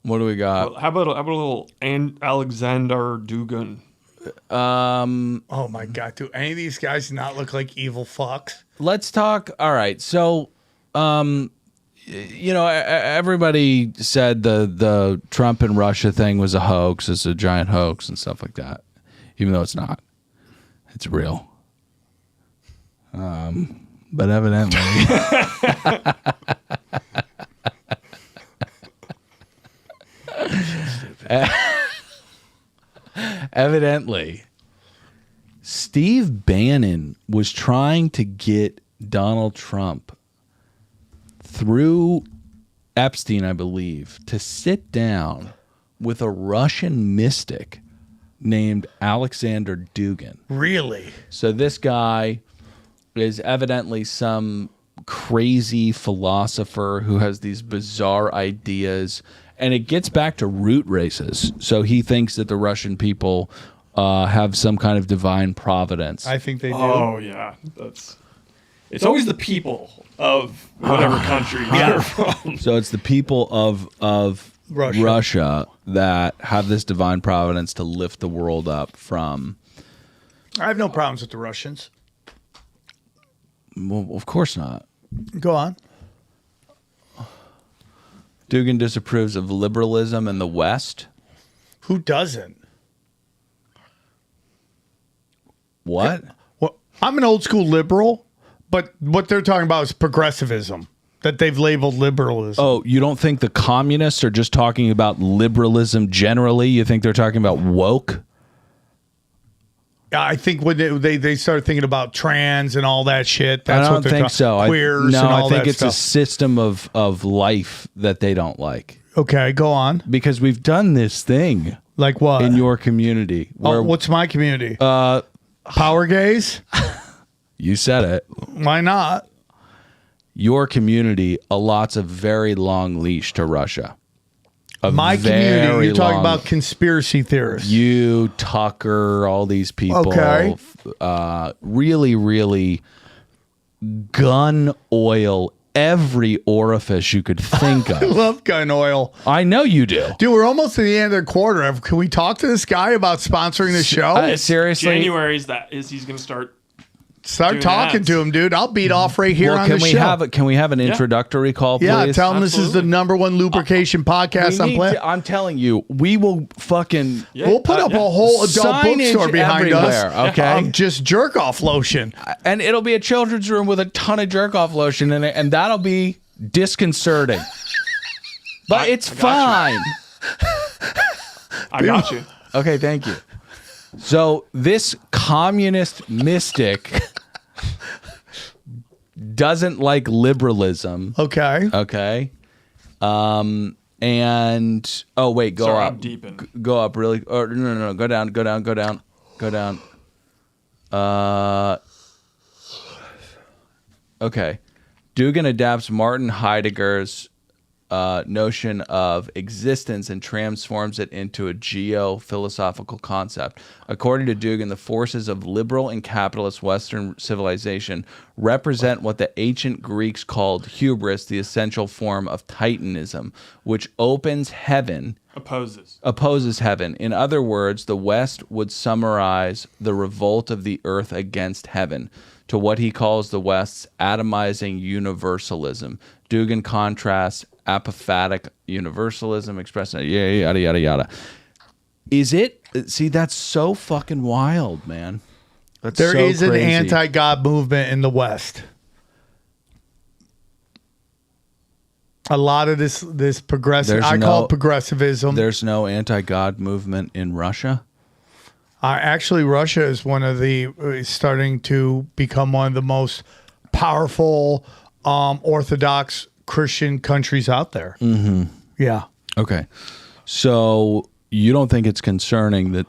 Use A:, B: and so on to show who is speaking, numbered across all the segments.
A: What do we got?
B: How about a little Alexander Dugin?
C: Oh my God, do any of these guys not look like evil fucks?
A: Let's talk. All right. So, everybody said the Trump and Russia thing was a hoax. It's a giant hoax and stuff like that, even though it's not. It's real. But evidently, Steve Bannon was trying to get Donald Trump through Epstein, I believe, to sit down with a Russian mystic named Alexander Dugin.
C: Really?
A: So this guy is evidently some crazy philosopher who has these bizarre ideas, and it gets back to root races. So he thinks that the Russian people have some kind of divine providence.
C: I think they do.
B: Oh yeah, it's always the people of whatever country they're from.
A: So it's the people of Russia that have this divine providence to lift the world up from.
C: I have no problems with the Russians.
A: Well, of course not.
C: Go on.
A: Dugin disapproves of liberalism in the West.
C: Who doesn't?
A: What?
C: Well, I'm an old school liberal, but what they're talking about is progressivism, that they've labeled liberalism.
A: Oh, you don't think the communists are just talking about liberalism generally? You think they're talking about woke?
C: I think when they start thinking about trans and all that shit, that's what they're talking about. Queers and all that
A: I think it's
C: stuff.
A: a system of life that they don't like.
C: Okay, go on.
A: Because we've done this thing.
C: Like what?
A: In your community. Where,
C: what's my community? Power gays?
A: You said it.
C: Why not?
A: Your community allots a very long leash to Russia.
C: My community, you're talking about conspiracy theorists.
A: You, Tucker, all these people.
C: Okay.
A: Really, really gun oil every orifice you could think of.
C: I love gun oil.
A: I know you do.
C: Dude, we're almost at the end of the quarter. Can we talk to this guy about sponsoring the show?
A: Seriously?
B: January is he's going to start
C: talking to him, dude. I'll beat off right here on the show.
A: Can we have an introductory call, please?
C: Yeah, tell him this is the #1 lubrication podcast on planet.
A: I'm telling you, we will fucking...
C: We'll put up a whole adult bookstore behind us.
A: Okay?
C: Of just jerk-off lotion.
A: And it'll be a children's room with a ton of jerk-off lotion in it, and that'll be disconcerting. But it's fine.
B: I got you.
A: Okay, thank you. So this communist mystic doesn't like liberalism.
C: Okay.
A: Okay. And oh wait, go
B: Sorry,
A: up.
B: I'm deep in.
A: Go up really. Or no. Go down. Okay. Dugin adapts Martin Heidegger's notion of existence and transforms it into a geo-philosophical concept. According to Dugin, the forces of liberal and capitalist Western civilization represent what the ancient Greeks called hubris, the essential form of Titanism, which opens heaven. Opposes heaven. In other words, the West would summarize the revolt of the earth against heaven to what he calls the West's atomizing universalism. Dugin contrasts apophatic universalism expressed yada yada yada. Is it? See, that's so fucking wild, man.
C: There is an anti-God movement in the West. A lot of this progressive, I call it progressivism.
A: There's no anti-God movement in Russia.
C: Actually, Russia is starting to become one of the most powerful Orthodox Christian countries out there.
A: Mm-hmm.
C: Yeah.
A: Okay. So you don't think it's concerning that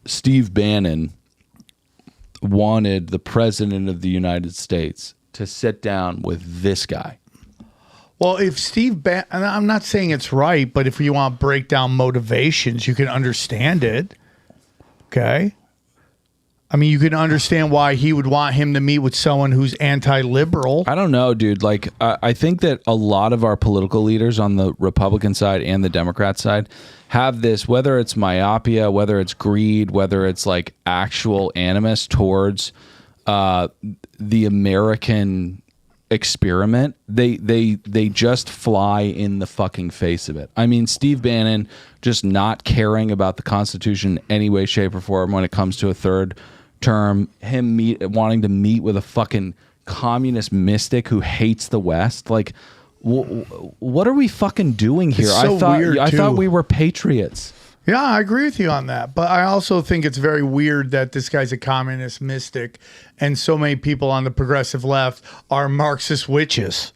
A: Steve Bannon wanted the president of the United States to sit down with this guy?
C: Well, if Steve Bannon, and I'm not saying it's right, but if you want to break down motivations, you can understand it. Okay. I mean, you can understand why he would want him to meet with someone who's anti-liberal.
A: I don't know, dude. Like, I think that a lot of our political leaders on the Republican side and the Democrat side have this, whether it's myopia, whether it's greed, whether it's like actual animus towards the American experiment. They just fly in the fucking face of it. I mean, Steve Bannon just not caring about the Constitution in any way, shape, or form when it comes to a third term, him wanting to meet with a fucking communist mystic who hates the West. Like, what are we fucking doing here?
C: It's so weird,
A: I
C: too.
A: thought we were patriots.
C: Yeah, I agree with you on that. But I also think it's very weird that this guy's a communist mystic and so many people on the progressive left are Marxist witches.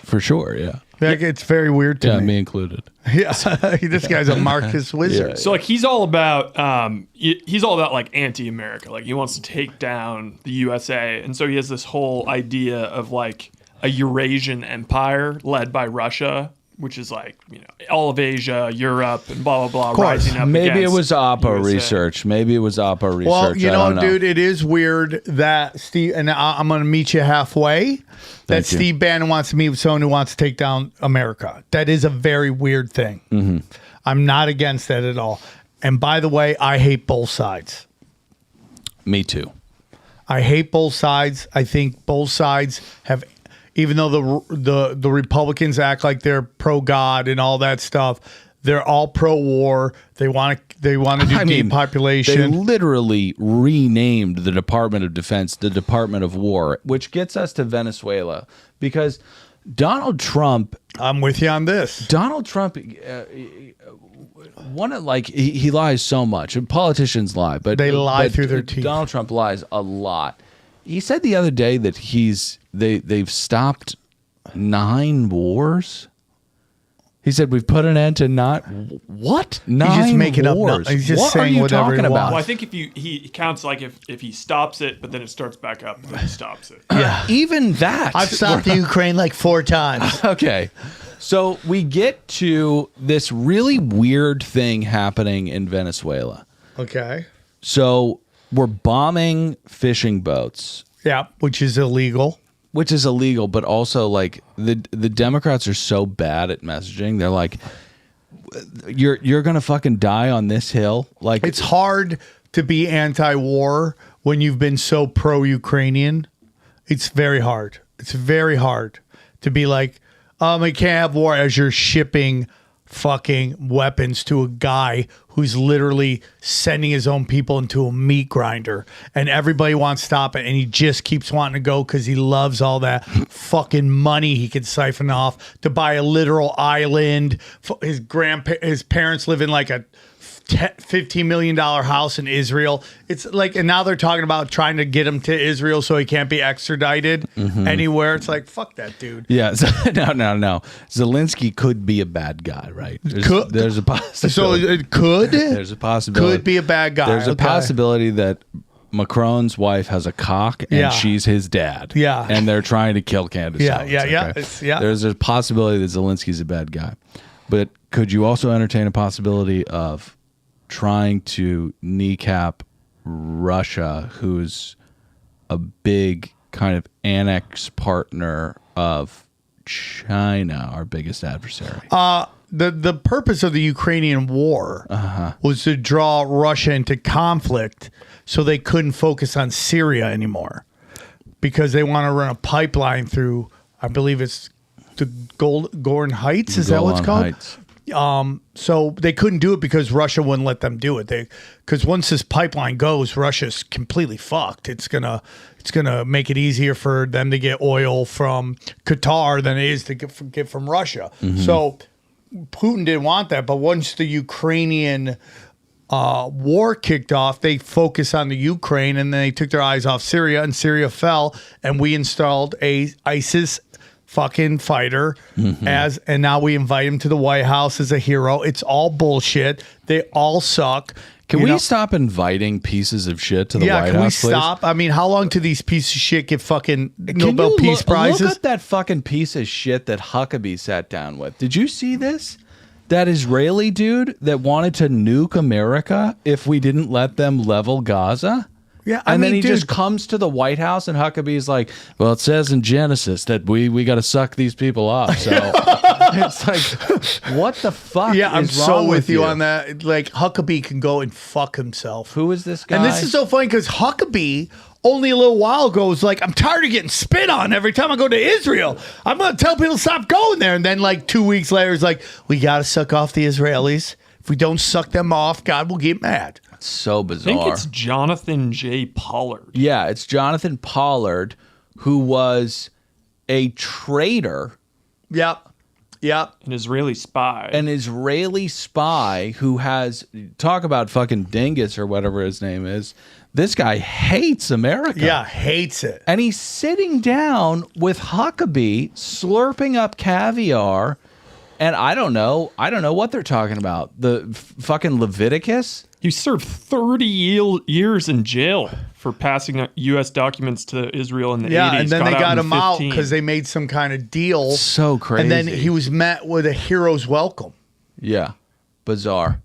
A: For sure, yeah.
C: Like, it's very weird to me.
A: Me included.
C: Yeah, this guy's a Marxist wizard.
B: So like he's all about like anti-America. Like he wants to take down the USA, and so he has this whole idea of like a Eurasian empire led by Russia, which is like, you know, all of Asia, Europe, and blah blah blah, rising up.
A: Maybe it was Oppo
B: USA.
A: research. Maybe it was Oppo research.
C: Well, you
A: I
C: know,
A: don't know,
C: dude, it is weird that Steve, and I'm going to meet you halfway, that
A: Thank you.
C: Steve Bannon wants to meet with someone who wants to take down America. That is a very weird thing.
A: Mm-hmm.
C: I'm not against that at all. And by the way, I hate both sides.
A: Me too.
C: I hate both sides. I think both sides have, even though the Republicans act like they're pro-God and all that stuff, they're all pro-war. They want to do depopulation.
A: They literally renamed the Department of Defense the Department of War, which gets us to Venezuela, because Donald Trump.
C: I'm with you on this.
A: Donald Trump, he lies so much, and politicians lie, but
C: They lie through their teeth.
A: Donald Trump lies a lot. He said the other day that they've stopped 9 wars. He said we've put an end to what? 9
C: He's just making
A: wars.
C: up. He's just
A: what
C: saying
A: are you
C: whatever
A: talking
C: he
A: about?
B: Well, I think if he counts like if he stops it, but then it starts back up, then he stops it.
C: Yeah.
A: Even that.
C: I've stopped the Ukraine like 4 times.
A: Okay. So we get to this really weird thing happening in Venezuela.
C: Okay.
A: So we're bombing fishing boats,
C: Yeah, which is illegal.
A: which is illegal, but also like the Democrats are so bad at messaging. They're like, you're going to fucking die on this hill. Like,
C: It's hard to be anti-war when you've been so pro-Ukrainian. It's very hard. It's very hard to be like, we can't have war as you're shipping fucking weapons to a guy who's literally sending his own people into a meat grinder, and everybody wants to stop it, and he just keeps wanting to go because he loves all that fucking money he could siphon off to buy a literal island. His parents live in like a $15 million house in Israel. It's like, and now they're talking about trying to get him to Israel so he can't be extradited anywhere. It's like, fuck that dude.
A: yeah, so, no. Zelensky could be a bad guy, right? There's a possibility.
C: So it could?
A: There's a possibility.
C: Could be a bad guy.
A: There's a
C: Okay.
A: possibility that Macron's wife has a cock and
C: Yeah.
A: she's his dad.
C: Yeah.
A: And they're trying to kill Candace
C: Yeah,
A: Owens,
C: yeah, yeah.
A: okay?
C: It's- yeah.
A: There's a possibility that Zelensky's a bad guy. But could you also entertain a possibility of trying to kneecap Russia, who's a big kind of annex partner of China, our biggest adversary?
C: The purpose of the Ukrainian war was to draw Russia into conflict so they couldn't focus on Syria anymore, because they want to run a pipeline through, I believe it's the Golan Heights. Is that what it's
A: Golan
C: called?
A: Heights.
C: So they couldn't do it because Russia wouldn't let them do it. Because once this pipeline goes, Russia's completely fucked. It's gonna make it easier for them to get oil from Qatar than it is to get from Russia. So Putin didn't want that. But once the Ukrainian war kicked off, they focused on the Ukraine, and then they took their eyes off Syria, and Syria fell, and we installed a ISIS fucking fighter and now we invite him to the White House as a hero. It's all bullshit. They all suck.
A: Can we stop inviting pieces of shit to the White
C: can we
A: House, please?
C: stop? I mean, how long do these pieces of shit get fucking
A: Can
C: Nobel
A: you
C: Peace Prizes?
A: Look at that fucking piece of shit that Huckabee sat down with. Did you see this? That Israeli dude that wanted to nuke America if we didn't let them level Gaza?
C: Yeah,
A: and then he
C: dude,
A: just comes to the White House, and Huckabee's like, "Well, it says in Genesis that we got to suck these people off." So it's like, what the fuck?
C: Yeah, I'm
A: is wrong
C: so with you on that. Like, Huckabee can go and fuck himself.
A: Who is this guy?
C: And this is so funny because Huckabee only a little while ago was like, I'm tired of getting spit on every time I go to Israel. I'm going to tell people to stop going there. And then like 2 weeks later, it's like, we got to suck off the Israelis. If we don't suck them off, God will get mad.
A: so
B: I
A: bizarre.
B: think it's Jonathan J. Pollard.
A: Yeah, it's Jonathan Pollard, who was a traitor,
C: Yep.
B: An Israeli spy.
A: an Israeli spy who has, talk about fucking dingus or whatever his name is. This guy hates America.
C: Yeah, hates it.
A: And he's sitting down with Huckabee, slurping up caviar. And I don't know what they're talking about. The fucking Leviticus?
B: He served 30 years in jail for passing U.S. documents to Israel in the 80s.
C: Yeah, and then they got
B: in
C: him out
B: 15.
C: because they made some kind of deal.
A: So crazy.
C: And then he was met with a hero's welcome.
A: Yeah. Bizarre.